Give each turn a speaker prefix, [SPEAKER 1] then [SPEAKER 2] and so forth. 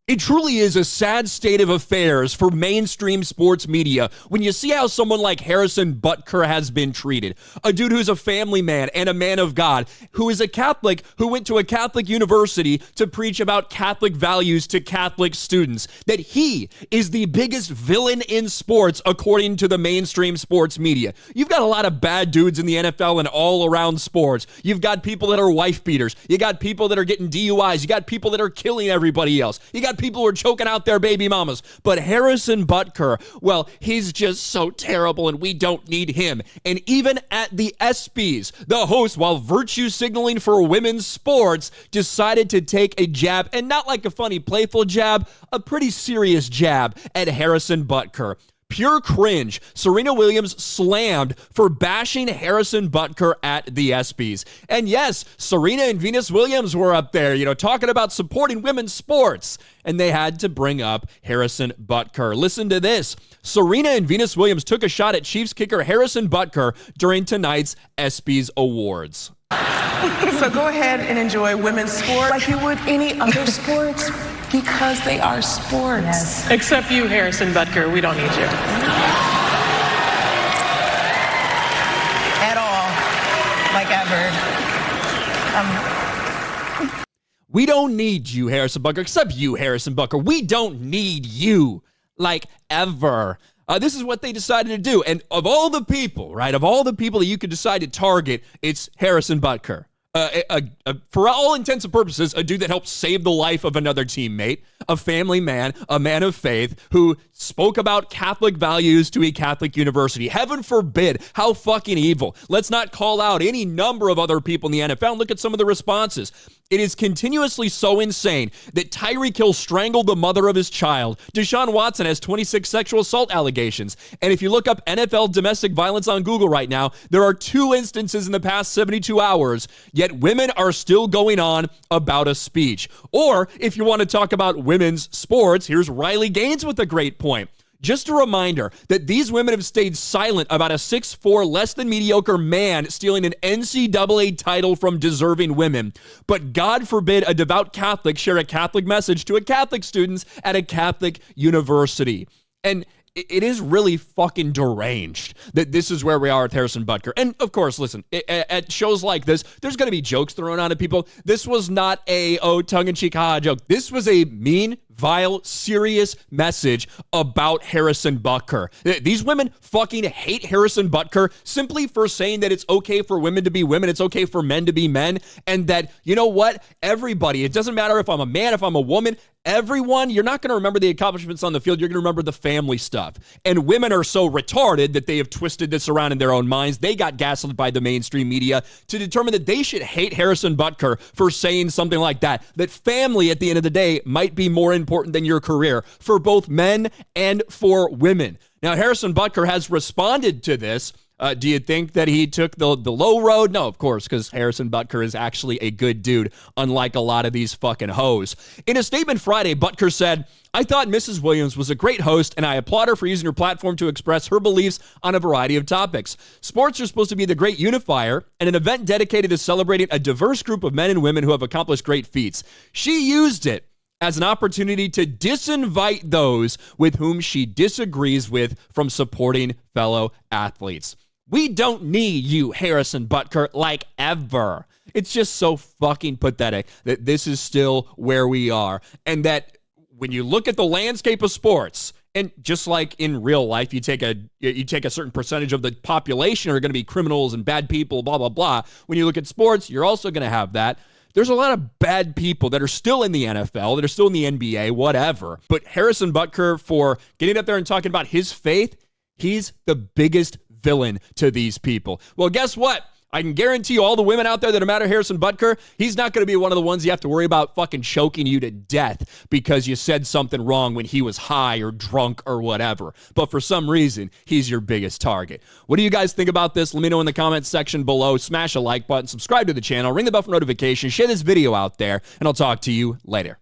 [SPEAKER 1] It truly is a sad state of affairs for mainstream sports media when you see how someone like Harrison Butker has been treated. A dude who's a family man and a man of God, who is a Catholic, who went to a Catholic university to preach about Catholic values to Catholic students. That he is the biggest villain in sports according to the mainstream sports media. You've got a lot of bad dudes in the NFL and all around sports. You've got people that are wife beaters. You got people that are getting DUIs. You got people that are killing everybody else. You got people who are choking out their baby mamas. But Harrison Butker, well, he's just so terrible and we don't need him. And even at the ESPYs, the host, while virtue signaling for women's sports, decided to take a jab, and not like a funny, playful jab, a pretty serious jab at Harrison Butker. Pure cringe. Serena Williams slammed for bashing Harrison Butker at the ESPYs. And yes, Serena and Venus Williams were up there, talking about supporting women's sports. And they had to bring up Harrison Butker. Listen to this. Serena and Venus Williams took a shot at Chiefs kicker Harrison Butker during tonight's ESPYs Awards.
[SPEAKER 2] So go ahead and enjoy women's sport like you would any other sports. Because they are sports.
[SPEAKER 3] Yes. Except you, Harrison Butker. We don't need you.
[SPEAKER 2] At all. Like ever.
[SPEAKER 1] We don't need you, Harrison Butker. Except you, Harrison Butker. We don't need you. Like ever. This is what they decided to do. And of all the people, right, of all the people that you could decide to target, it's Harrison Butker. For all intents and purposes, a dude that helped save the life of another teammate, a family man, a man of faith, who spoke about Catholic values to a Catholic university. Heaven forbid. How fucking evil. Let's not call out any number of other people in the NFL and look at some of the responses. It is continuously so insane that Tyreek Hill strangled the mother of his child. Deshaun Watson has 26 sexual assault allegations. And if you look up NFL domestic violence on Google right now, there are 2 instances in the past 72 hours, yet women are still going on about a speech. Or if you want to talk about women's sports, here's Riley Gaines with a great point. Just a reminder that these women have stayed silent about a 6'4", less than mediocre man stealing an NCAA title from deserving women. But God forbid a devout Catholic share a Catholic message to a Catholic students at a Catholic university. And it is really fucking deranged that this is where we are with Harrison Butker. And of course, listen, at shows like this, there's going to be jokes thrown out at people. This was not a tongue-in-cheek joke. This was a mean, vile, serious message about Harrison Butker. These women fucking hate Harrison Butker simply for saying that it's okay for women to be women, it's okay for men to be men, and that, you know what, everybody, it doesn't matter if I'm a man, if I'm a woman, everyone, you're not going to remember the accomplishments on the field, you're going to remember the family stuff. And women are so retarded that they have twisted this around in their own minds. They got gaslit by the mainstream media to determine that they should hate Harrison Butker for saying something like that. That family, at the end of the day, might be more important than your career for both men and for women. Now, Harrison Butker has responded to this. Do you think that he took the low road? No, of course, because Harrison Butker is actually a good dude, unlike a lot of these fucking hoes. In a statement Friday, Butker said, "I thought Mrs. Williams was a great host, and I applaud her for using her platform to express her beliefs on a variety of topics. Sports are supposed to be the great unifier and an event dedicated to celebrating a diverse group of men and women who have accomplished great feats. She used it as an opportunity to disinvite those with whom she disagrees with from supporting fellow athletes." We don't need you, Harrison Butker, like ever. It's just so fucking pathetic that this is still where we are. And that when you look at the landscape of sports, and just like in real life, you take a certain percentage of the population are going to be criminals and bad people, blah, blah, blah. When you look at sports, you're also going to have that. There's a lot of bad people that are still in the NFL, that are still in the NBA, whatever. But Harrison Butker, for getting up there and talking about his faith, he's the biggest villain to these people. Well, guess what? I can guarantee you all the women out there that are mad at Harrison Butker, he's not going to be one of the ones you have to worry about fucking choking you to death because you said something wrong when he was high or drunk or whatever. But for some reason, he's your biggest target. What do you guys think about this? Let me know in the comments section below. Smash a like button, subscribe to the channel, ring the bell for notifications, share this video out there, and I'll talk to you later.